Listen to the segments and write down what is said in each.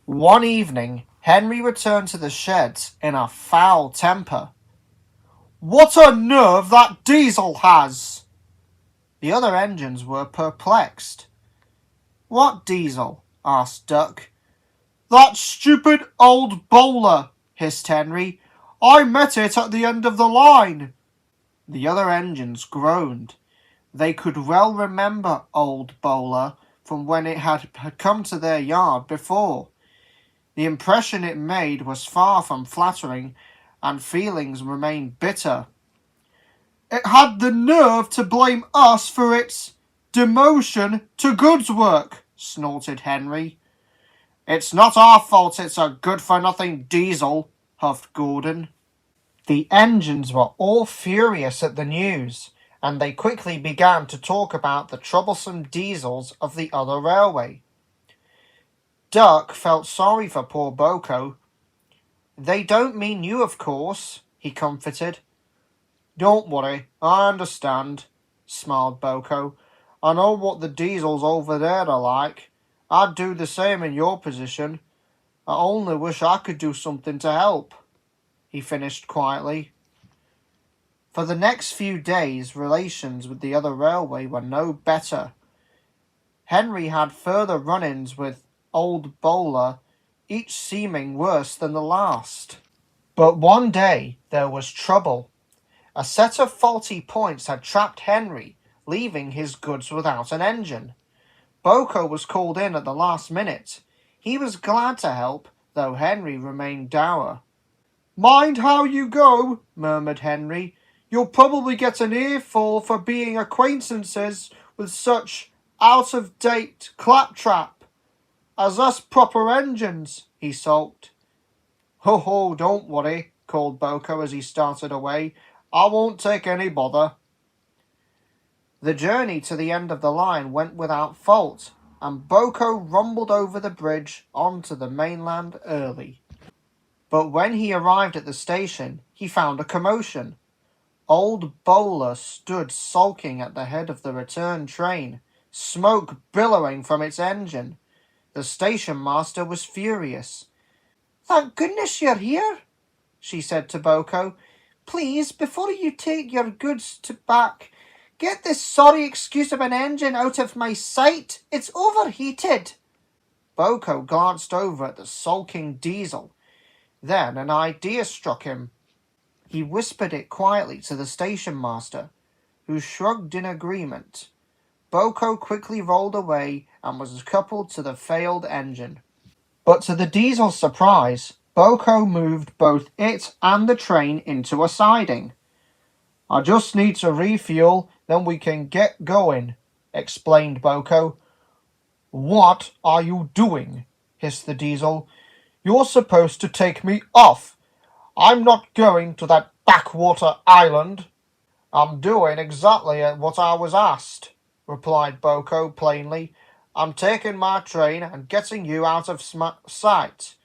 One evening, Henry returned to the sheds in a foul temper. "What a nerve that Diesel has!" The other engines were perplexed. "What Diesel?" asked Duck. "That stupid old bowler," hissed Henry. "I met it at the end of the line." The other engines groaned. They could well remember old Bowler from when it had come to their yard before. The impression it made was far from flattering, and feelings remained bitter. "It had the nerve to blame us for its demotion to goods work," snorted Henry. "It's not our fault it's a good-for-nothing diesel," huffed Gordon. The engines were all furious at the news, and they quickly began to talk about the troublesome diesels of the other railway. Duck felt sorry for poor Boko. "They don't mean you, of course," he comforted. "Don't worry, I understand," smiled Boko. "I know what the diesels over there are like. I'd do the same in your position. I only wish I could do something to help," he finished quietly. For the next few days, relations with the other railway were no better. Henry had further run-ins with old Bowler, each seeming worse than the last. But one day there was trouble. A set of faulty points had trapped Henry, leaving his goods without an engine. Boko was called in at the last minute. He was glad to help, though Henry remained dour. "Mind how you go," murmured Henry. "You'll probably get an earful for being acquaintances with such out-of-date claptrap as us proper engines," he sulked. "Ho ho, don't worry," called Boko as he started away. "I won't take any bother." The journey to the end of the line went without fault, and Boko rumbled over the bridge onto the mainland early. But when he arrived at the station, he found a commotion. Old Bowler stood sulking at the head of the return train, smoke billowing from its engine. The station master was furious. "Thank goodness you're here," she said to Boko. "Please, before you take your goods back, get this sorry excuse of an engine out of my sight. It's overheated." Boko glanced over at the sulking diesel. Then an idea struck him. He whispered it quietly to the station master, who shrugged in agreement. Boko quickly rolled away and was coupled to the failed engine. But to the diesel's surprise, Boko moved both it and the train into a siding. "I just need to refuel, then we can get going," explained Boko. "What are you doing?" hissed the diesel. "You're supposed to take me off. I'm not going to that backwater island." "I'm doing exactly what I was asked," replied Boko plainly. "I'm taking my train and getting you out of sight.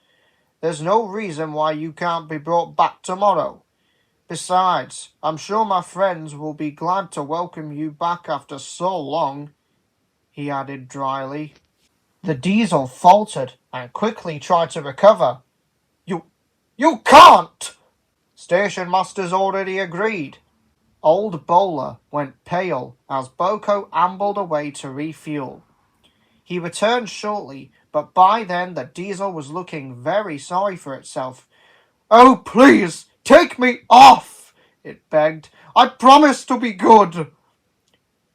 There's no reason why you can't be brought back tomorrow. Besides, I'm sure my friends will be glad to welcome you back after so long," he added dryly. The diesel faltered and quickly tried to recover. You can't!" "Station master's already agreed." Old Bowler went pale as Boko ambled away to refuel. He returned shortly, but by then the diesel was looking very sorry for itself. "Oh, please, take me off," it begged. "I promise to be good."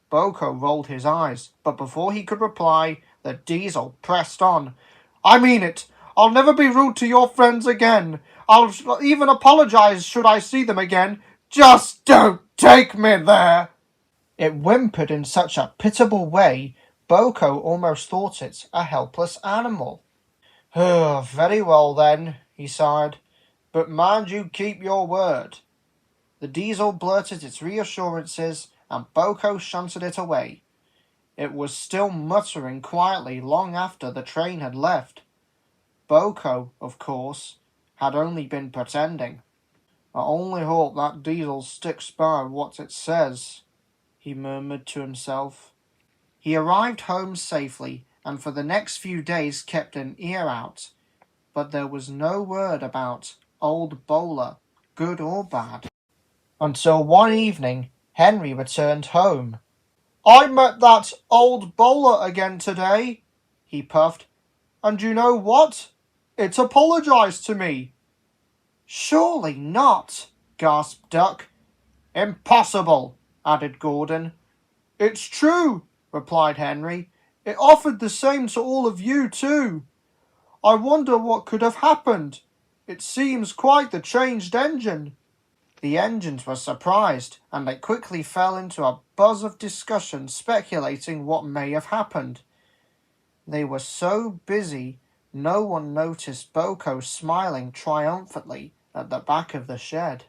Boko rolled his eyes, but before he could reply, the diesel pressed on. "I mean it. I'll never be rude to your friends again. I'll even apologize should I see them again. Just don't take me there." It whimpered in such a pitiable way, Boko almost thought it a helpless animal. "Very well then," he sighed. "But mind you keep your word." The diesel blurted its reassurances, and Boko shunted it away. It was still muttering quietly long after the train had left. Boko, of course, had only been pretending. "I only hope that diesel sticks by what it says," he murmured to himself. He arrived home safely, and for the next few days kept an ear out. but there was no word about old Bowler, good or bad. Until one evening, Henry returned home. "I met that old Bowler again today," he puffed, "and you know what? It apologized to me." "Surely not," gasped Duck. "Impossible," added Gordon. "It's true," replied Henry. "It offered the same to all of you, too. I wonder what could have happened. It seems quite the changed engine." The engines were surprised, and they quickly fell into a buzz of discussion speculating what may have happened. They were so busy, no one noticed Boko smiling triumphantly at the back of the shed.